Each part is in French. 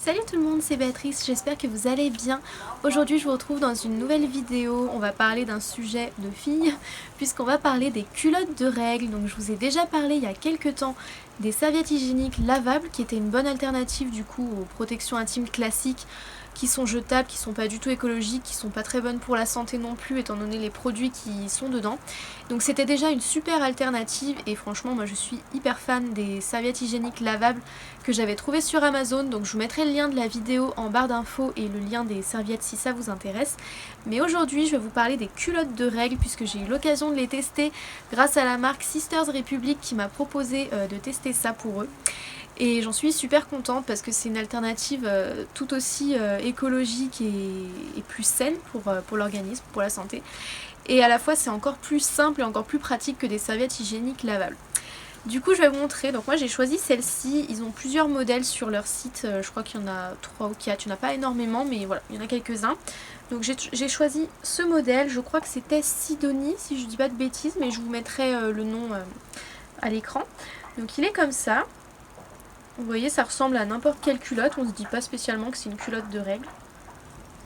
Salut tout le monde, c'est Béatrice, j'espère que vous allez bien. Aujourd'hui je vous retrouve dans une nouvelle vidéo, on va parler d'un sujet de filles, puisqu'on va parler des culottes de règles. Donc je vous ai déjà parlé il y a quelques temps des serviettes hygiéniques lavables, qui étaient une bonne alternative du coup aux protections intimes classiques, qui sont jetables, qui sont pas du tout écologiques, qui sont pas très bonnes pour la santé non plus étant donné les produits qui sont dedans. Donc c'était déjà une super alternative et franchement moi je suis hyper fan des serviettes hygiéniques lavables que j'avais trouvées sur Amazon. Donc je vous mettrai le lien de la vidéo en barre d'infos et le lien des serviettes si ça vous intéresse. Mais aujourd'hui je vais vous parler des culottes de règles puisque j'ai eu l'occasion de les tester grâce à la marque Sisters Republic qui m'a proposé de tester ça pour eux. Et j'en suis super contente parce que c'est une alternative tout aussi écologique et plus saine pour l'organisme, pour la santé. Et à la fois c'est encore plus simple et encore plus pratique que des serviettes hygiéniques lavables. Du coup je vais vous montrer, donc moi j'ai choisi celle-ci, ils ont plusieurs modèles sur leur site, je crois qu'il y en a 3 ou 4, il n'y en a pas énormément mais voilà, il y en a quelques-uns. Donc j'ai choisi ce modèle, je crois que c'était Sidonie si je dis pas de bêtises, mais je vous mettrai le nom à l'écran. Donc il est comme ça. Vous voyez, ça ressemble à n'importe quelle culotte, on se dit pas spécialement que c'est une culotte de règles.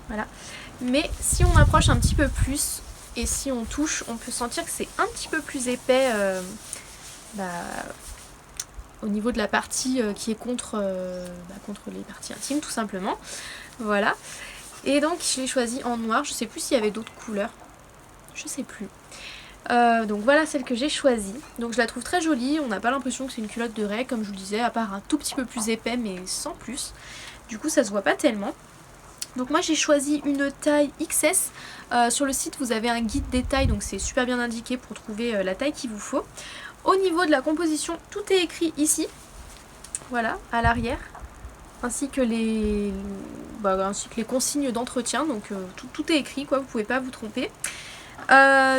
Voilà. Mais si on approche un petit peu plus et si on touche, on peut sentir que c'est un petit peu plus épais au niveau de la partie qui est contre les parties intimes tout simplement. Voilà. Et donc je l'ai choisi en noir, je sais plus s'il y avait d'autres couleurs. Je sais plus. Donc voilà celle que j'ai choisie. Donc je la trouve très jolie, on n'a pas l'impression que c'est une culotte de règles comme je vous le disais, à part un tout petit peu plus épais mais sans plus. Du coup ça se voit pas tellement. Donc moi j'ai choisi une taille XS. Sur le site vous avez un guide des tailles, donc c'est super bien indiqué pour trouver la taille qu'il vous faut. Au niveau de la composition, tout est écrit ici. Voilà, à l'arrière. Ainsi que les consignes d'entretien, donc tout est écrit quoi, vous pouvez pas vous tromper.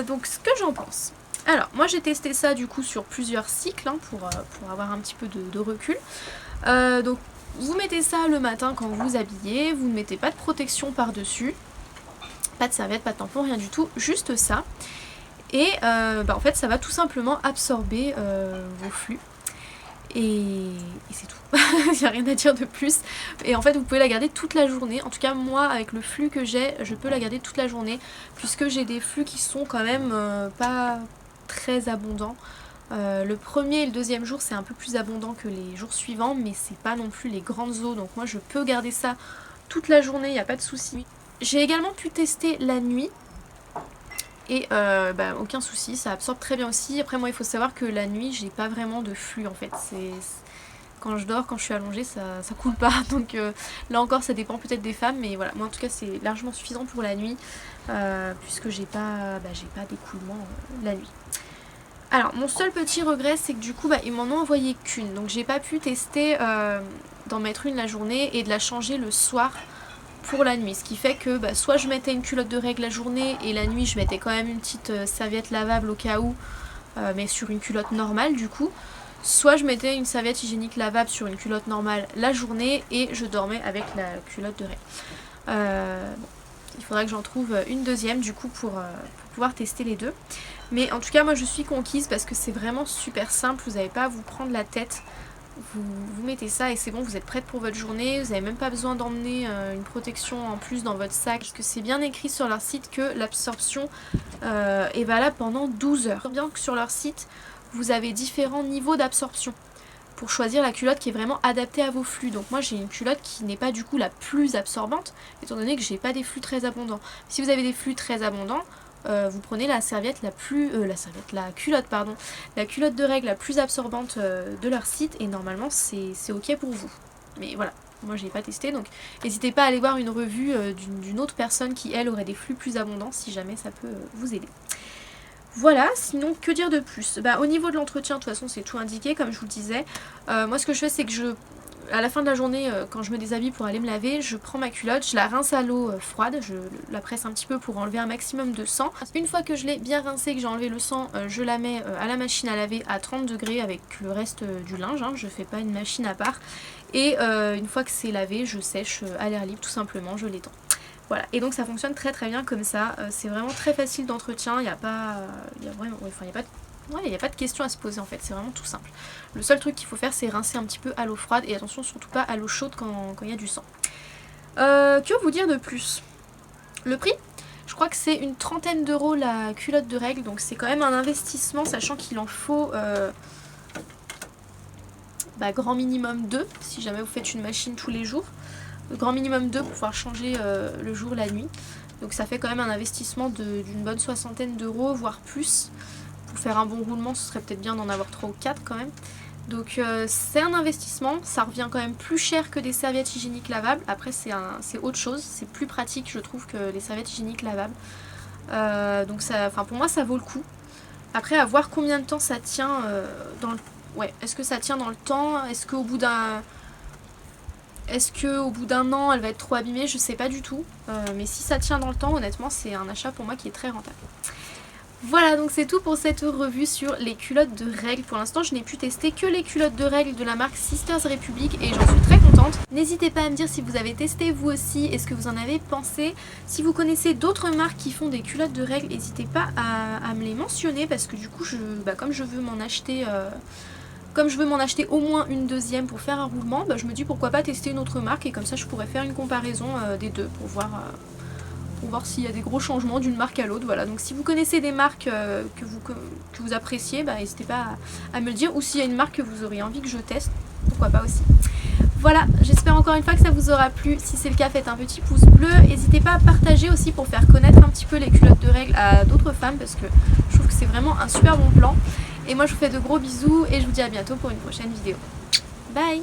Donc ce que j'en pense. Alors moi j'ai testé ça du coup sur plusieurs cycles pour avoir un petit peu de recul. Donc vous mettez ça le matin quand vous vous habillez, vous ne mettez pas de protection par dessus, pas de serviette, pas de tampon, rien du tout, juste ça. Et en fait ça va tout simplement absorber vos flux. Et c'est tout, il n'y a rien à dire de plus. Et en fait vous pouvez la garder toute la journée. En tout cas moi avec le flux que j'ai, je peux la garder toute la journée puisque j'ai des flux qui sont quand même pas très abondants. Le premier et le deuxième jour c'est un peu plus abondant que les jours suivants, mais c'est pas non plus les grandes eaux, donc moi je peux garder ça toute la journée, il n'y a pas de souci. J'ai également pu tester la nuit. Et aucun souci, ça absorbe très bien aussi. Après moi il faut savoir que la nuit j'ai pas vraiment de flux en fait. Quand je dors, quand je suis allongée, ça coule pas. Donc là encore ça dépend peut-être des femmes, mais voilà, moi en tout cas c'est largement suffisant pour la nuit puisque j'ai pas d'écoulement la nuit. Alors mon seul petit regret c'est que du coup ils m'en ont envoyé qu'une. Donc j'ai pas pu tester d'en mettre une la journée et de la changer le soir pour la nuit, ce qui fait que soit je mettais une culotte de règles la journée et la nuit je mettais quand même une petite serviette lavable au cas où, mais sur une culotte normale du coup, soit je mettais une serviette hygiénique lavable sur une culotte normale la journée et je dormais avec la culotte de règles. Il faudrait que j'en trouve une deuxième du coup pour pouvoir tester les deux, mais en tout cas moi je suis conquise parce que c'est vraiment super simple, vous n'avez pas à vous prendre la tête. Vous mettez ça et c'est bon, vous êtes prête pour votre journée, vous n'avez même pas besoin d'emmener une protection en plus dans votre sac, parce que c'est bien écrit sur leur site que l'absorption est valable pendant 12 heures. Bien que sur leur site, vous avez différents niveaux d'absorption pour choisir la culotte qui est vraiment adaptée à vos flux. Donc moi j'ai une culotte qui n'est pas du coup la plus absorbante, étant donné que j'ai pas des flux très abondants. Si vous avez des flux très abondants, vous prenez la serviette la culotte de règles la plus absorbante de leur site et normalement c'est ok pour vous. Mais voilà, moi j'ai pas testé, donc n'hésitez pas à aller voir une revue d'une autre personne qui elle aurait des flux plus abondants si jamais ça peut vous aider. Voilà, sinon que dire de plus? Au niveau de l'entretien, de toute façon c'est tout indiqué comme je vous le disais. Moi ce que je fais c'est que à la fin de la journée, quand je me déshabille pour aller me laver, je prends ma culotte, je la rince à l'eau froide, je la presse un petit peu pour enlever un maximum de sang. Une fois que je l'ai bien rincée, que j'ai enlevé le sang, je la mets à la machine à laver à 30 degrés avec le reste du linge, hein, je fais pas une machine à part. Et une fois que c'est lavé, je sèche à l'air libre tout simplement, je l'étends. Voilà, et donc ça fonctionne très très bien comme ça, c'est vraiment très facile d'entretien, il n'y a pas... Ouais, il n'y a pas de question à se poser en fait, c'est vraiment tout simple. Le seul truc qu'il faut faire, c'est rincer un petit peu à l'eau froide et attention surtout pas à l'eau chaude quand il y a du sang. Que vous dire de plus? Le prix, je crois que c'est une trentaine d'euros la culotte de règle, donc c'est quand même un investissement, sachant qu'il en faut grand minimum 2, si jamais vous faites une machine tous les jours. Grand minimum 2 pour pouvoir changer le jour, la nuit. Donc ça fait quand même un investissement d'une bonne soixantaine d'euros, voire plus. Pour faire un bon roulement, ce serait peut-être bien d'en avoir 3 ou 4 quand même. Donc c'est un investissement, ça revient quand même plus cher que des serviettes hygiéniques lavables. Après c'est autre chose, c'est plus pratique je trouve que les serviettes hygiéniques lavables. Donc pour moi ça vaut le coup. Après à voir combien de temps ça tient dans le... Ouais, est-ce que ça tient dans le temps? Est-ce qu'au bout d'un an elle va être trop abîmée? Je sais pas du tout. Mais si ça tient dans le temps, honnêtement c'est un achat pour moi qui est très rentable. Voilà, donc c'est tout pour cette revue sur les culottes de règles. Pour l'instant, je n'ai pu tester que les culottes de règles de la marque Sisters Republic et j'en suis très contente. N'hésitez pas à me dire si vous avez testé vous aussi et ce que vous en avez pensé. Si vous connaissez d'autres marques qui font des culottes de règles, n'hésitez pas à me les mentionner parce que du coup, comme je veux m'en acheter... Comme je veux m'en acheter au moins une deuxième pour faire un roulement, je me dis pourquoi pas tester une autre marque et comme ça je pourrais faire une comparaison des deux pour voir s'il y a des gros changements d'une marque à l'autre. Voilà, donc si vous connaissez des marques que vous appréciez, n'hésitez pas à me le dire. Ou s'il y a une marque que vous auriez envie que je teste, pourquoi pas aussi. Voilà, j'espère encore une fois que ça vous aura plu. Si c'est le cas, faites un petit pouce bleu. N'hésitez pas à partager aussi pour faire connaître un petit peu les culottes de règles à d'autres femmes parce que je trouve que c'est vraiment un super bon plan. Et moi je vous fais de gros bisous et je vous dis à bientôt pour une prochaine vidéo. Bye!